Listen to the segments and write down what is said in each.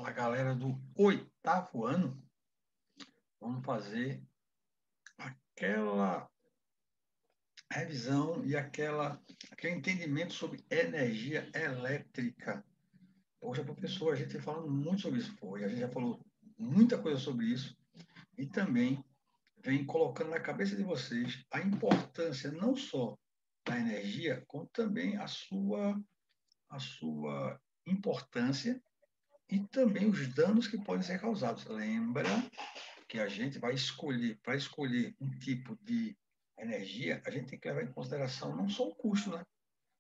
Fala, galera do oitavo ano. Vamos fazer aquela revisão e aquele entendimento sobre energia elétrica. Hoje, a professora, a gente está falando muito sobre isso. A gente já falou muita coisa sobre isso e também vem colocando na cabeça de vocês a importância não só da energia, como também a sua importância e também os danos que podem ser causados. Lembra que a gente vai escolher, para escolher um tipo de energia, a gente tem que levar em consideração não só o custo, né?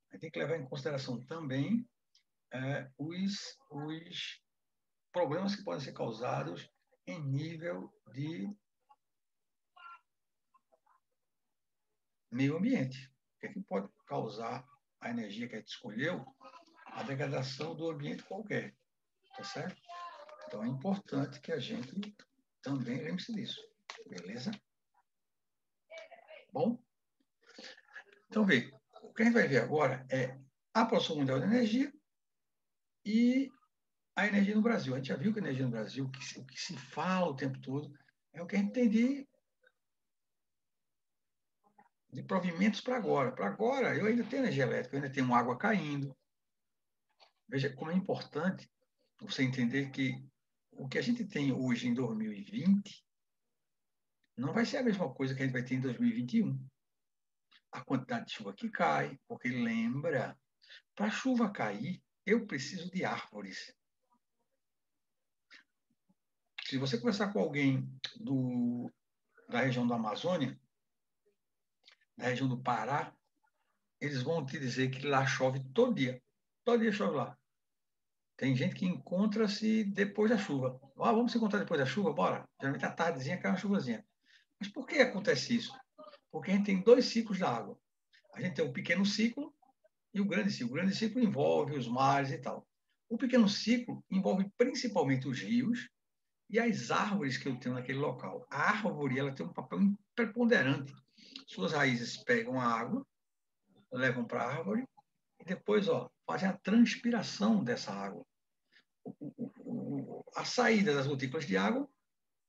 A gente tem que levar em consideração também os problemas que podem ser causados em nível de meio ambiente. O que, é que pode causar a energia que a gente escolheu? A degradação do ambiente qualquer, tá certo? Então, é importante que a gente também lembre-se disso, beleza? Bom, então, vê, o que a gente vai ver agora é a produção mundial de energia e a energia no Brasil. A gente já viu que a energia no Brasil, o que se fala o tempo todo, é o que a gente tem de provimentos para agora. Para agora, eu ainda tenho energia elétrica, eu ainda tenho água caindo. Veja como é importante você entender que o que a gente tem hoje em 2020 não vai ser a mesma coisa que a gente vai ter em 2021. A quantidade de chuva que cai, porque lembra, para a chuva cair, eu preciso de árvores. Se você conversar com alguém da região da Amazônia, da região do Pará, eles vão te dizer que lá chove todo dia. Todo dia chove lá. Tem gente que encontra-se depois da chuva. Vamos se encontrar depois da chuva? Bora. Geralmente à tardezinha cai uma chuvazinha. Mas por que acontece isso? Porque a gente tem dois ciclos da água. A gente tem o pequeno ciclo e o grande ciclo. O grande ciclo envolve os mares e tal. O pequeno ciclo envolve principalmente os rios e as árvores que eu tenho naquele local. A árvore ela tem um papel preponderante. Suas raízes pegam a água, levam para a árvore e depois fazem a transpiração dessa água. A saída das gotículas de água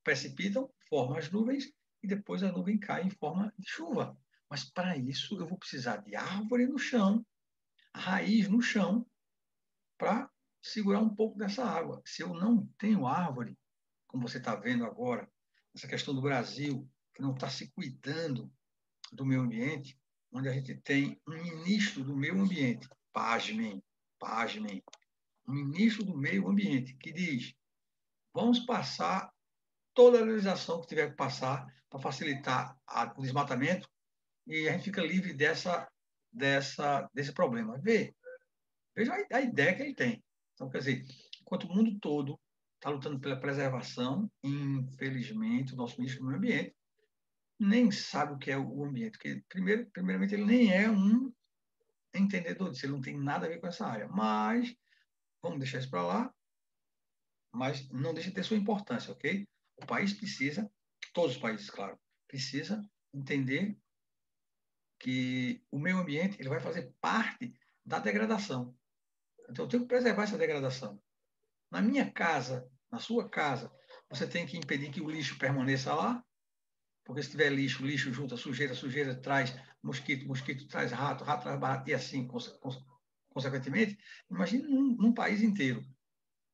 precipitam, formam as nuvens e depois a nuvem cai em forma de chuva. Mas para isso eu vou precisar de árvore no chão, raiz no chão, para segurar um pouco dessa água. Se eu não tenho árvore, como você está vendo agora, essa questão do Brasil, que não está se cuidando do meio ambiente, onde a gente tem um ministro do meio ambiente, pasmem, um ministro do meio ambiente, que diz: vamos passar toda a legislação que tiver que passar para facilitar o desmatamento e a gente fica livre desse problema. Veja a ideia que ele tem. Então, quer dizer, enquanto o mundo todo está lutando pela preservação, infelizmente, o nosso ministro do meio ambiente nem sabe o que é o ambiente, porque, primeiramente, ele nem é um entendedor disso, ele não tem nada a ver com essa área. Mas, vamos deixar isso para lá, mas não deixa de ter sua importância, ok? O país precisa, todos os países, claro, precisa entender que o meio ambiente ele vai fazer parte da degradação. Então, eu tenho que preservar essa degradação. Na minha casa, na sua casa, você tem que impedir que o lixo permaneça lá, porque se tiver lixo, lixo junta sujeira, sujeira traz mosquito, mosquito traz rato, rato traz barato, e assim, consequentemente. Imagine num país inteiro.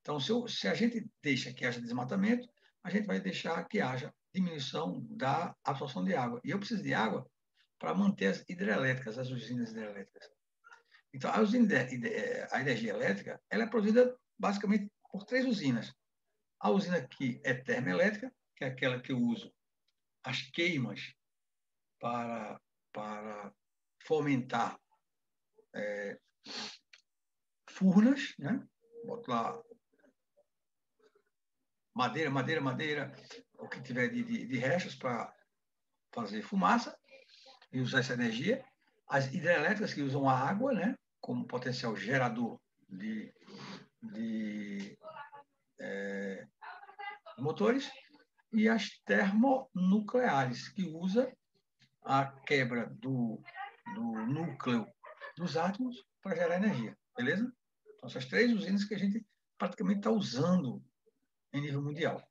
Então, se a gente deixa que haja desmatamento, a gente vai deixar que haja diminuição da absorção de água. E eu preciso de água para manter as hidrelétricas, as usinas hidrelétricas. Então, a energia elétrica ela é produzida basicamente por três usinas. A usina que é termoelétrica, que é aquela que eu uso as queimas para fomentar furnas, né? Boto lá madeira, o que tiver de restos para fazer fumaça e usar essa energia. As hidrelétricas que usam a água, né? Como potencial gerador de motores. E as termonucleares, que usa a quebra do núcleo dos átomos para gerar energia, beleza? Então, essas três usinas que a gente praticamente está usando em nível mundial.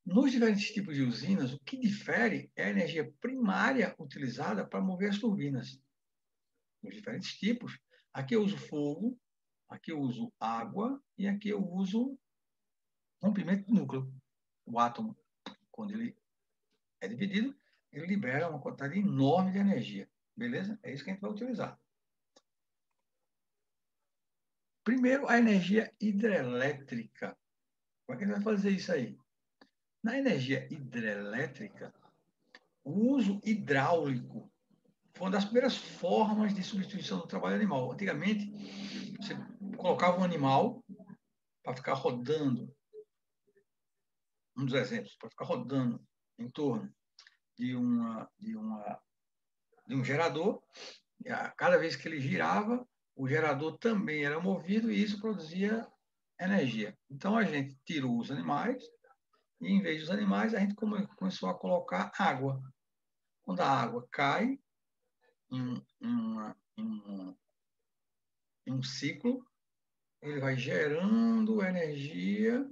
Nos diferentes tipos de usinas, o que difere é a energia primária utilizada para mover as turbinas. Nos diferentes tipos, aqui eu uso fogo, aqui eu uso água e aqui eu uso rompimento de núcleo. O átomo, quando ele é dividido, ele libera uma quantidade enorme de energia. Beleza? É isso que a gente vai utilizar. Primeiro, a energia hidrelétrica. Como é que a gente vai fazer isso aí? Na energia hidrelétrica, o uso hidráulico foi uma das primeiras formas de substituição do trabalho animal. Antigamente, você colocava um animal para ficar rodando, um dos exemplos, para ficar rodando em torno de um gerador. Cada vez que ele girava, o gerador também era movido e isso produzia energia. Então, a gente tirou os animais e, em vez dos animais, a gente começou a colocar água. Quando a água cai em um ciclo, ele vai gerando energia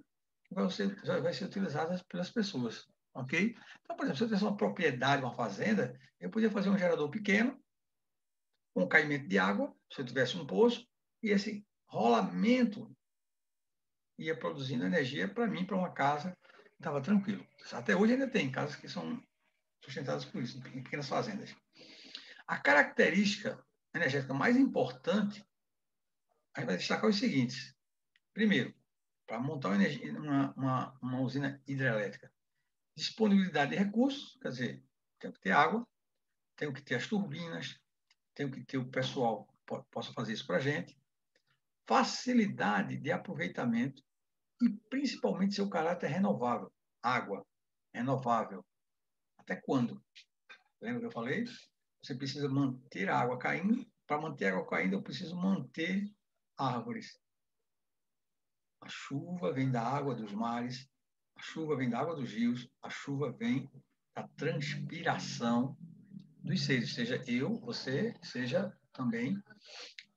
que vai ser utilizada pelas pessoas. Ok? Então, por exemplo, se eu tivesse uma propriedade, uma fazenda, eu podia fazer um gerador pequeno, com caimento de água, se eu tivesse um poço, e esse rolamento ia produzindo energia para mim, para uma casa, estava tranquilo. Até hoje ainda tem casas que são sustentadas por isso, em pequenas fazendas. A característica energética mais importante, a gente vai destacar os seguintes. Primeiro, para montar uma usina hidrelétrica, disponibilidade de recursos, quer dizer, tem que ter água, tem que ter as turbinas, tem que ter o pessoal que possa fazer isso para a gente, facilidade de aproveitamento e, principalmente, seu caráter renovável. Água, renovável. Até quando? Lembra que eu falei? Você precisa manter a água caindo. Para manter a água caindo, eu preciso manter árvores. A chuva vem da água dos mares, a chuva vem da água dos rios, a chuva vem da transpiração dos seres, seja eu, você, seja também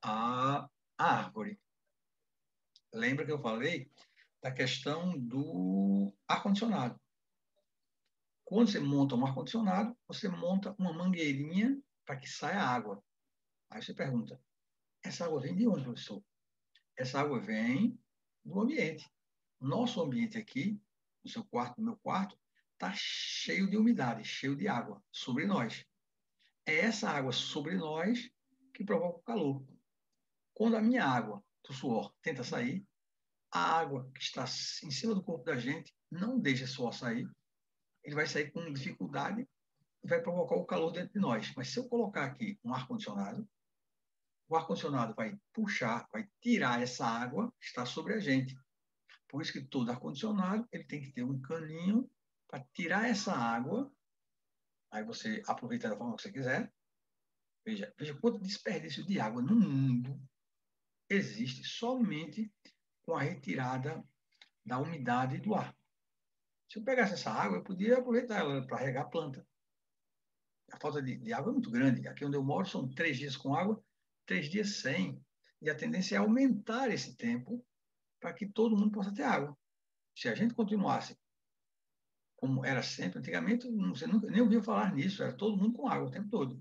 a árvore. Lembra que eu falei da questão do ar-condicionado? Quando você monta um ar-condicionado, você monta uma mangueirinha para que saia água. Aí você pergunta, essa água vem de onde, professor? Essa água vem do ambiente. Nosso ambiente aqui, no seu quarto, no meu quarto, está cheio de umidade, cheio de água sobre nós. É essa água sobre nós que provoca o calor. Quando a minha água do suor tenta sair, a água que está em cima do corpo da gente não deixa o suor sair, ele vai sair com dificuldade e vai provocar o calor dentro de nós. Mas se eu colocar aqui um ar-condicionado, o ar-condicionado vai puxar, vai tirar essa água que está sobre a gente. Por isso que todo ar-condicionado ele tem que ter um caninho para tirar essa água. Aí você aproveita da forma que você quiser. Veja quanto desperdício de água no mundo existe somente com a retirada da umidade do ar. Se eu pegasse essa água, eu podia aproveitar ela para regar a planta. A falta de água é muito grande. Aqui onde eu moro são 3 dias com água, 3 dias sem. E a tendência é aumentar esse tempo para que todo mundo possa ter água. Se a gente continuasse como era sempre, antigamente você nunca, nem ouviu falar nisso, era todo mundo com água o tempo todo.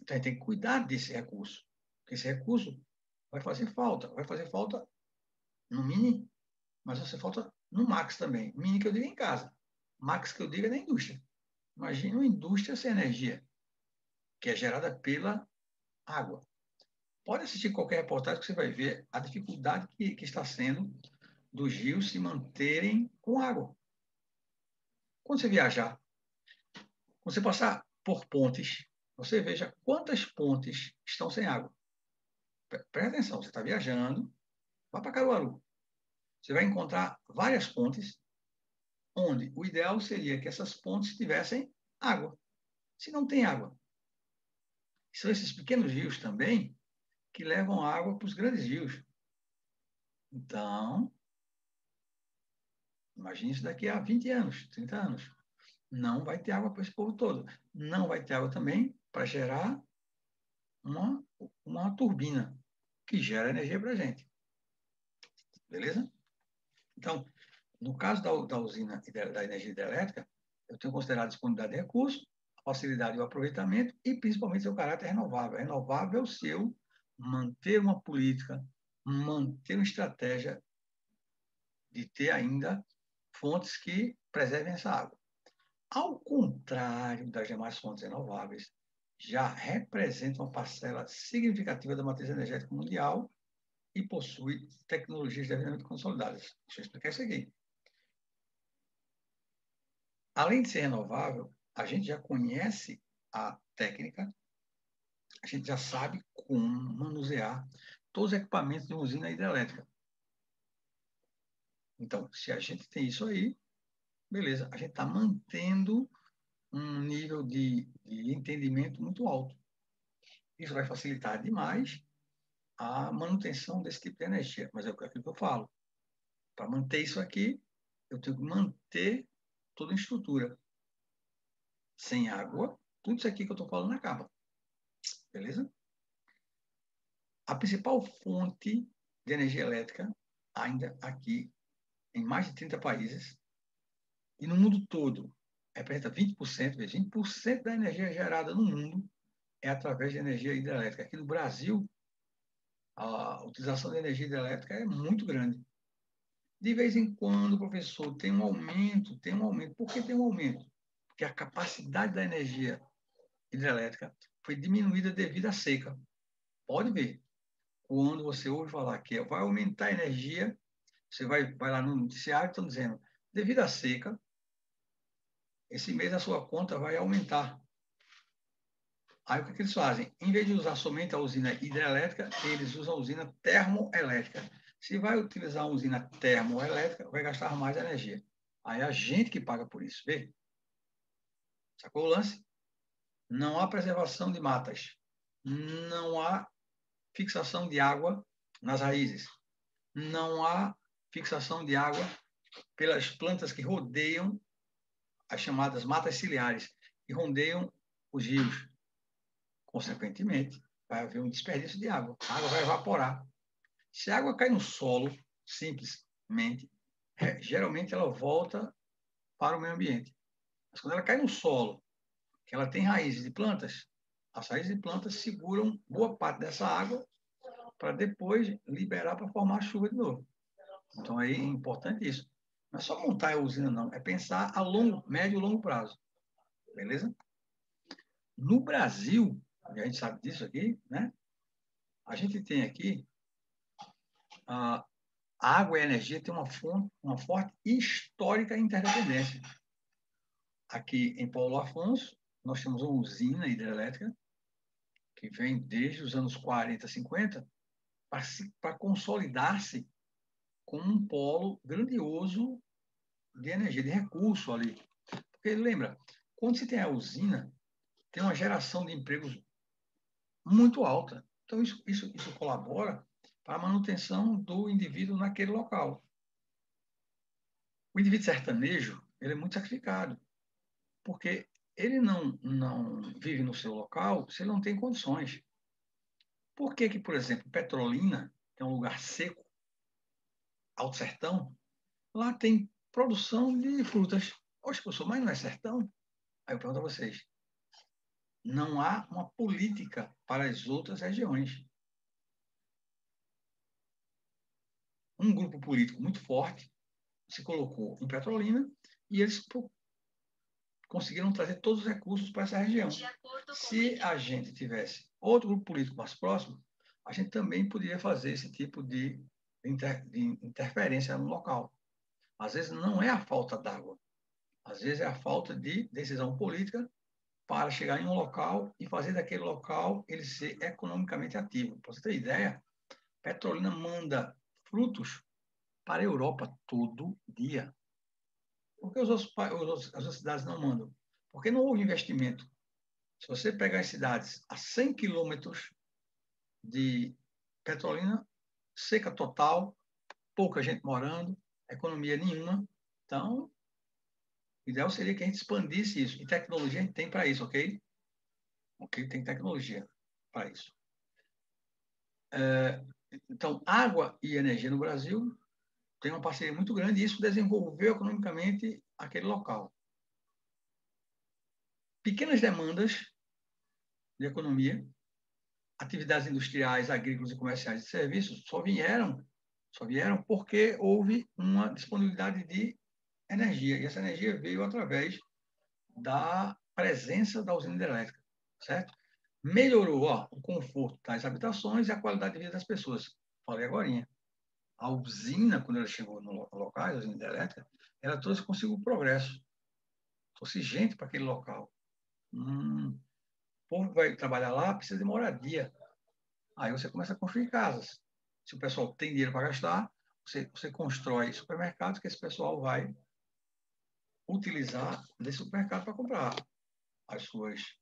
Então a gente tem que cuidar desse recurso, porque esse recurso vai fazer falta no mini, mas vai fazer falta no max também. Mini que eu digo em casa, max que eu digo é na indústria. Imagine uma indústria sem energia, que é gerada pela água. Pode assistir qualquer reportagem que você vai ver a dificuldade que está sendo dos rios se manterem com água. Quando você viajar, quando você passar por pontes, você veja quantas pontes estão sem água. Presta atenção, você está viajando, vá para Caruaru. Você vai encontrar várias pontes onde o ideal seria que essas pontes tivessem água. Se não tem água, são esses pequenos rios também que levam água para os grandes rios. Então, imagine isso daqui a 20 anos, 30 anos. Não vai ter água para esse povo todo. Não vai ter água também para gerar uma turbina que gera energia para a gente. Beleza? Então, no caso da usina da energia hidrelétrica, eu tenho considerado a disponibilidade de recursos, a facilidade do aproveitamento e, principalmente, seu caráter renovável. Renovável se eu manter uma política, manter uma estratégia de ter ainda fontes que preservem essa água. Ao contrário das demais fontes renováveis, já representa uma parcela significativa da matriz energética mundial e possui tecnologias devidamente consolidadas. Deixa eu explicar isso aqui. Além de ser renovável, a gente já conhece a técnica, a gente já sabe como manusear todos os equipamentos de uma usina hidrelétrica. Então, se a gente tem isso aí, beleza, a gente está mantendo um nível de entendimento muito alto. Isso vai facilitar demais a manutenção desse tipo de energia. Mas é aquilo que eu falo. Para manter isso aqui, eu tenho que manter toda a estrutura. Sem água, tudo isso aqui que eu estou falando acaba. Beleza? A principal fonte de energia elétrica, ainda aqui, em mais de 30 países, e no mundo todo, representa 20%, 20% da energia gerada no mundo é através de energia hidrelétrica. Aqui no Brasil, a utilização de energia hidrelétrica é muito grande. De vez em quando, professor, tem um aumento, tem um aumento. Por que tem um aumento? Porque a capacidade da energia hidrelétrica foi diminuída devido à seca. Pode ver. Quando você ouve falar que vai aumentar a energia, você vai lá no noticiário e estão dizendo, devido à seca, esse mês a sua conta vai aumentar. Aí o que eles fazem? Em vez de usar somente a usina hidrelétrica, eles usam a usina termoelétrica. Se vai utilizar uma usina termoelétrica, vai gastar mais energia. Aí é a gente que paga por isso, vê? Sacou o lance? Não há preservação de matas. Não há fixação de água nas raízes. Não há fixação de água pelas plantas que rodeiam as chamadas matas ciliares, que rodeiam os rios. Consequentemente, vai haver um desperdício de água. A água vai evaporar. Se a água cai no solo, simplesmente, geralmente ela volta para o meio ambiente. Mas quando ela cai no solo, que ela tem raízes de plantas, as raízes de plantas seguram boa parte dessa água para depois liberar para formar a chuva de novo. Então, aí é importante isso. Não é só montar a usina, não. É pensar a médio e longo prazo. Beleza? No Brasil, e a gente sabe disso aqui, né? A gente tem aqui a água e a energia tem uma forte histórica interdependência. Aqui em Paulo Afonso, nós temos uma usina hidrelétrica que vem desde os anos 40, 50, para consolidar-se como um polo grandioso de energia, de recurso ali. Porque, lembra, quando se tem a usina, tem uma geração de empregos muito alta. Então, isso colabora para a manutenção do indivíduo naquele local. O indivíduo sertanejo, ele é muito sacrificado, porque ele não vive no seu local se ele não tem condições. Por que que, por exemplo, Petrolina, que é um lugar seco, Alto Sertão, lá tem produção de frutas. Oxe, professor, mas não é sertão? Aí eu pergunto a vocês. Não há uma política para as outras regiões. Um grupo político muito forte se colocou em Petrolina e eles conseguiram trazer todos os recursos para essa região. Se a gente tivesse outro grupo político mais próximo, a gente também poderia fazer esse tipo de interferência no local. Às vezes não é a falta d'água, às vezes é a falta de decisão política para chegar em um local e fazer daquele local ele ser economicamente ativo. Para você ter ideia, Petrolina manda frutos para a Europa todo dia. Por que as outras cidades não mandam? Porque não houve investimento. Se você pegar as cidades a 100 quilômetros de Petrolina, seca total, pouca gente morando, economia nenhuma. Então, o ideal seria que a gente expandisse isso. E tecnologia a gente tem para isso, ok? Ok? Tem tecnologia para isso. Então, água e energia no Brasil tem uma parceria muito grande e isso desenvolveu economicamente aquele local. Pequenas demandas de economia, atividades industriais, agrícolas e comerciais de serviços só vieram porque houve uma disponibilidade de energia. E essa energia veio através da presença da usina hidrelétrica, certo? Melhorou o conforto das habitações e a qualidade de vida das pessoas. Falei agorinha. A usina, quando ela chegou no local, a usina hidrelétrica, ela trouxe consigo o progresso. Trouxe gente para aquele local. O povo que vai trabalhar lá precisa de moradia. Aí você começa a construir casas. Se o pessoal tem dinheiro para gastar, você constrói supermercados que esse pessoal vai utilizar desse supermercado para comprar as suas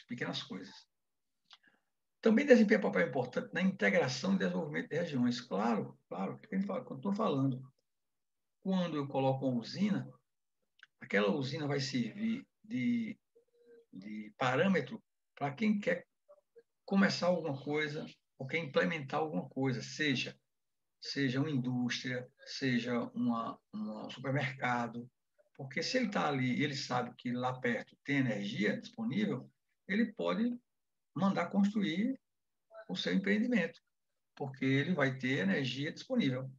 pequenas coisas. Também desempenha papel importante na integração e desenvolvimento de regiões. Claro, claro, quando estou falando. Quando eu coloco uma usina, aquela usina vai servir de parâmetro para quem quer começar alguma coisa ou quer implementar alguma coisa, seja uma indústria, seja um supermercado, porque se ele está ali e ele sabe que lá perto tem energia disponível, ele pode mandar construir o seu empreendimento, porque ele vai ter energia disponível.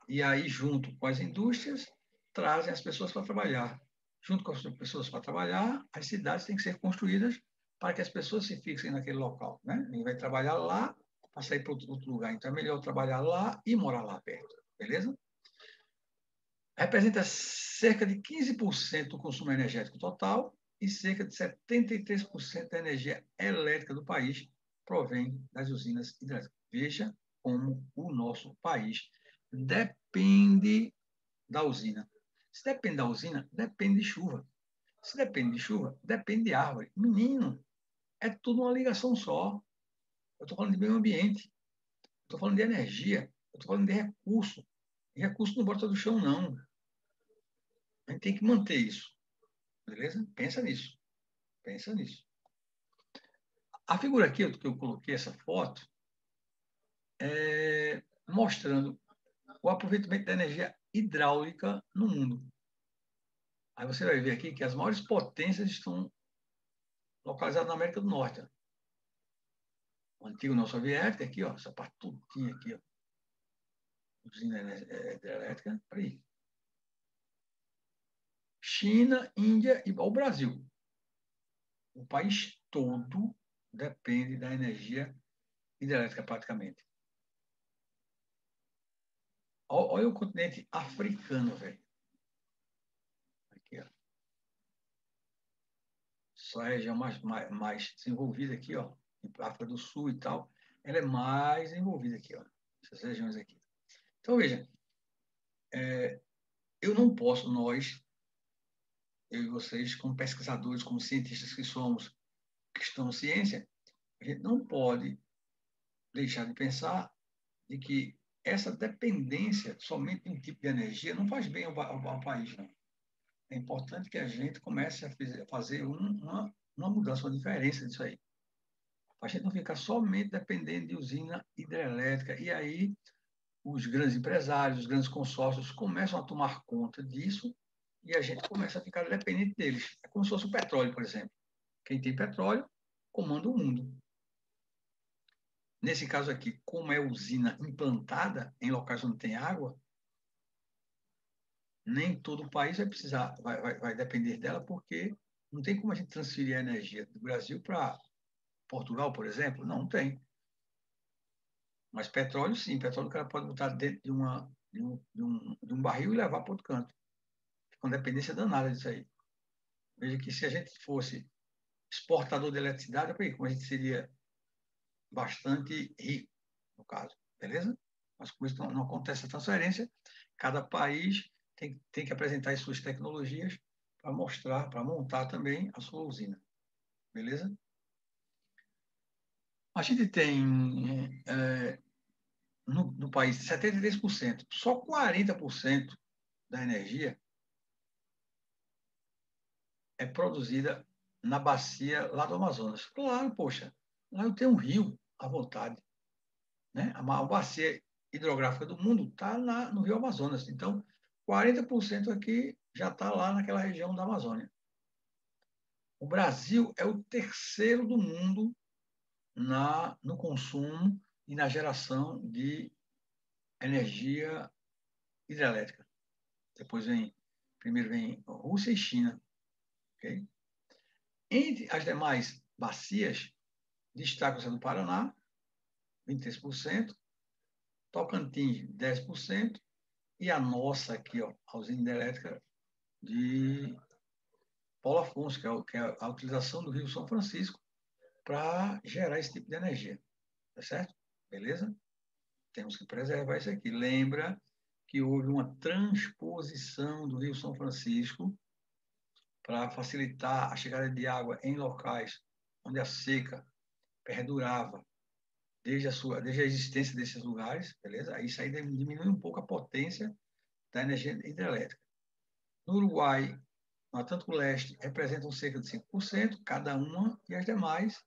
E aí, junto com as indústrias, trazem as pessoas para trabalhar. Junto com as pessoas para trabalhar, as cidades têm que ser construídas para que as pessoas se fixem naquele local. Né? Ninguém vai trabalhar lá para sair para outro lugar. Então, é melhor trabalhar lá e morar lá perto. Beleza? Representa cerca de 15% do consumo energético total e cerca de 73% da energia elétrica do país provém das usinas hidrelétricas. Veja como o nosso país depende da usina. Se depende da usina, depende de chuva. Se depende de chuva, depende de árvore. Menino, é tudo uma ligação só. Eu estou falando de meio ambiente, estou falando de energia, eu estou falando de recurso. E recurso não brota do chão, não. A gente tem que manter isso. Beleza? Pensa nisso. Pensa nisso. A figura aqui que eu coloquei, essa foto, é mostrando o aproveitamento da energia hidráulica no mundo. Aí você vai ver aqui que as maiores potências estão localizadas na América do Norte. O antigo União Soviética, aqui, ó, essa parte tudinha aqui, ó, usina hidrelétrica, aí. China, Índia e o Brasil. O país todo depende da energia hidrelétrica praticamente. Olha o continente africano, velho. Aqui, ó. Só a região mais desenvolvida aqui, ó, África do Sul e tal, ela é mais envolvida aqui, ó, essas regiões aqui. Então, veja, eu não posso, eu e vocês, como pesquisadores, como cientistas que somos, que estamos ciência, a gente não pode deixar de pensar de que essa dependência somente de um tipo de energia não faz bem ao país, não. É importante que a gente comece a fazer uma mudança, uma diferença disso aí. A gente não ficar somente dependendo de usina hidrelétrica. E aí os grandes empresários, os grandes consórcios começam a tomar conta disso e a gente começa a ficar dependente deles. É como se fosse o petróleo, por exemplo. Quem tem petróleo comanda o mundo. Nesse caso aqui, como é usina implantada em locais onde tem água, nem todo o país vai depender dela, porque não tem como a gente transferir a energia do Brasil para Portugal, por exemplo. Não tem. Mas petróleo, sim. Petróleo o cara pode botar dentro de um barril e levar para outro canto. Com dependência danada disso aí. Veja que se a gente fosse exportador de eletricidade, como a gente seria bastante rico, no caso. Beleza? Mas como isso não acontece a transferência, cada país tem que apresentar as suas tecnologias para mostrar, para montar também a sua usina. Beleza? A gente tem no país 73%, só 40% da energia é produzida na bacia lá do Amazonas. Claro, poxa, lá eu tenho um rio à vontade. Né? A bacia hidrográfica do mundo está no Rio Amazonas. Então, 40% aqui já está lá naquela região da Amazônia. O Brasil é o terceiro do mundo no consumo e na geração de energia hidrelétrica. Primeiro vem Rússia e China. Okay? Entre as demais bacias, destaca-se do Paraná, 23%, Tocantins, 10%, e a nossa aqui, ó, a usina hidrelétrica de Paulo Afonso, que é a utilização do Rio São Francisco para gerar esse tipo de energia. Tá certo? Beleza? Temos que preservar isso aqui. Lembra que houve uma transposição do Rio São Francisco para facilitar a chegada de água em locais onde a seca perdurava desde a existência desses lugares, beleza? Isso aí diminui um pouco a potência da energia hidrelétrica. No Uruguai, no Atlântico Leste, representam cerca de 5%, cada uma, e as demais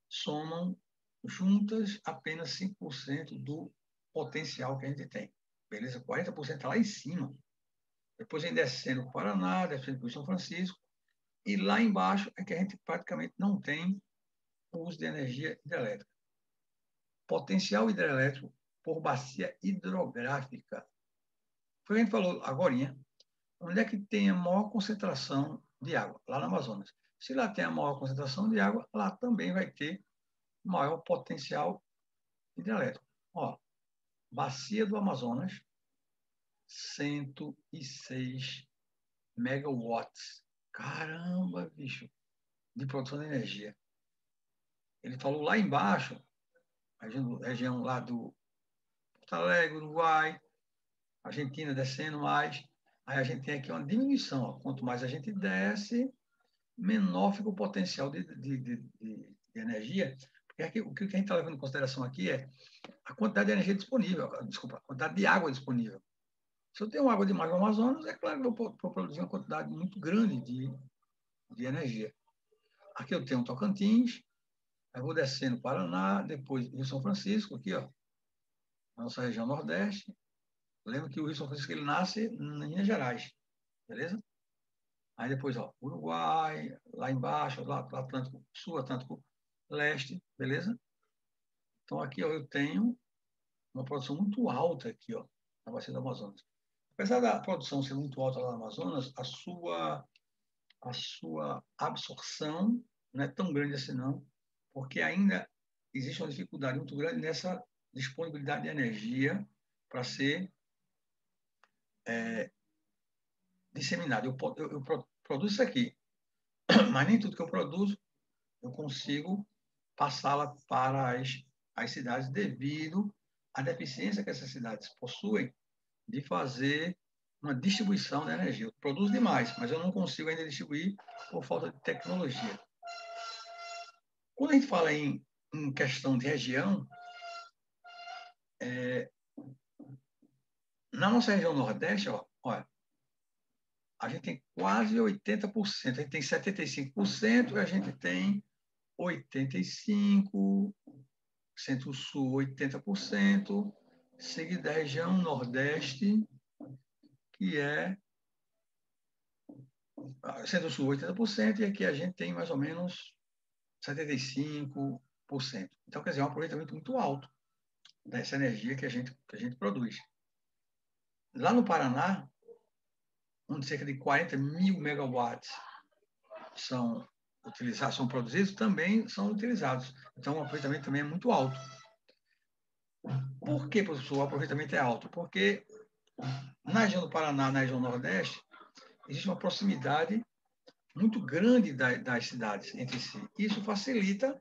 somam juntas apenas 5% do potencial que a gente tem. Beleza? 40% está lá em cima. Depois vem descendo para o Paraná, descendo para o São Francisco, e lá embaixo é que a gente praticamente não tem o uso de energia hidrelétrica. Potencial hidrelétrico por bacia hidrográfica. Foi o que a gente falou agora. Onde é que tem a maior concentração de água? Lá no Amazonas. Se lá tem a maior concentração de água, lá também vai ter maior potencial hidrelétrico. Ó, Bacia do Amazonas, 106 megawatts. Caramba, bicho, de produção de energia. Ele falou lá embaixo, região lá do Porto Alegre, Uruguai, Argentina descendo mais. Aí a gente tem aqui uma diminuição. Ó. Quanto mais a gente desce, menor fica o potencial de energia. Porque aqui, o que a gente está levando em consideração aqui é a quantidade de energia disponível, desculpa, a quantidade de água disponível. Se eu tenho água demais no Amazonas, é claro que eu vou produzir uma quantidade muito grande de energia. Aqui eu tenho Tocantins, aí vou descendo Paraná, depois Rio São Francisco, aqui, ó, na nossa região Nordeste. Lembra que o Rio São Francisco ele nasce em Minas Gerais, beleza? Aí depois, ó, Uruguai, lá embaixo, lá Atlântico Sul, Atlântico Leste, beleza? Então aqui ó, eu tenho uma produção muito alta aqui, ó, na Bacia do Amazonas. Apesar da produção ser muito alta lá no Amazonas, a sua absorção não é tão grande assim não, porque ainda existe uma dificuldade muito grande nessa disponibilidade de energia para ser disseminada. Eu produzo isso aqui, mas nem tudo que eu produzo eu consigo passá-la para as cidades devido à deficiência que essas cidades possuem de fazer uma distribuição da energia. Eu produzo demais, mas eu não consigo ainda distribuir por falta de tecnologia. Quando a gente fala em questão de região, na nossa região Nordeste, ó, olha, a gente tem quase 80%, a gente tem 75% e a gente tem 85%, Centro-Sul 80%, seguido da região Nordeste, que é Centro-Sul 80%, e aqui a gente tem mais ou menos 75%. Então, quer dizer, é um aproveitamento muito alto dessa energia que a gente produz. Lá no Paraná, onde cerca de 40 mil megawatts são utilizados, são produzidos, também são utilizados. Então, o aproveitamento também é muito alto. Por que, professor, o aproveitamento é alto? Porque na região do Paraná, na região Nordeste, existe uma proximidade muito grande das cidades entre si. Isso facilita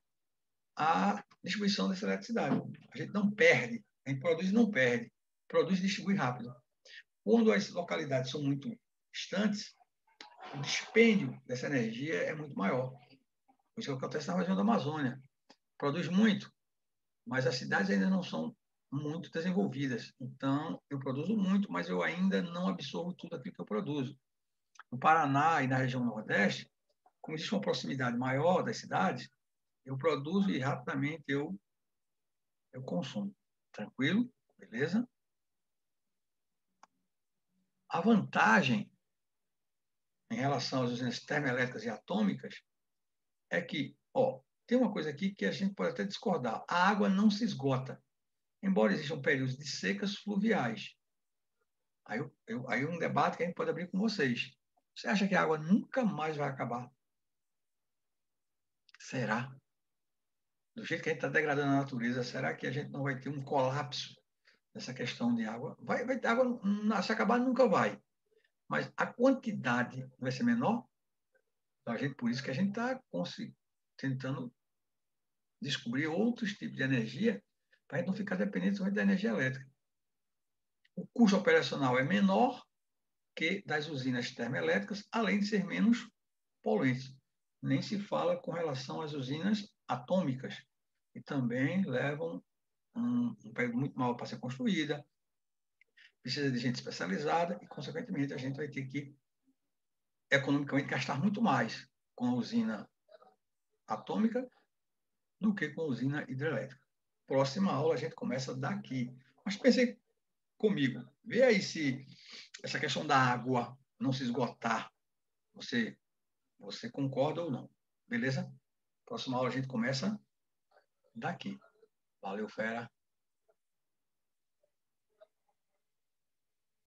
a distribuição dessa eletricidade. A gente não perde, a gente produz e não perde, produz e distribui rápido. Quando as localidades são muito distantes, o dispêndio dessa energia é muito maior. Isso acontece na região da Amazônia. Produz muito, mas as cidades ainda não são muito desenvolvidas. Então, eu produzo muito, mas eu ainda não absorvo tudo aquilo que eu produzo. No Paraná e na região Nordeste, como existe uma proximidade maior das cidades, eu produzo e rapidamente eu consumo. Tranquilo? Beleza? A vantagem em relação às usinas termoelétricas e atômicas é que, tem uma coisa aqui que a gente pode até discordar. A água não se esgota, embora existam períodos de secas fluviais. Aí um debate que a gente pode abrir com vocês. Você acha que a água nunca mais vai acabar? Será? Do jeito que a gente está degradando a natureza, será que a gente não vai ter um colapso nessa questão de água? Vai ter água, se acabar, nunca vai. Mas a quantidade vai ser menor? Então, por isso que a gente está tentando descobrir outros tipos de energia para a gente não ficar dependente somente da energia elétrica. O custo operacional é menor que das usinas termoelétricas, além de ser menos poluentes. Nem se fala com relação às usinas atômicas, que também levam um período muito maior para ser construída, precisa de gente especializada e, consequentemente, a gente vai ter que, economicamente, gastar muito mais com a usina atômica do que com a usina hidrelétrica. Próxima aula a gente começa daqui. Mas pensei comigo, vê aí se essa questão da água não se esgotar, você concorda ou não. Beleza? Próxima aula a gente começa daqui. Valeu, fera.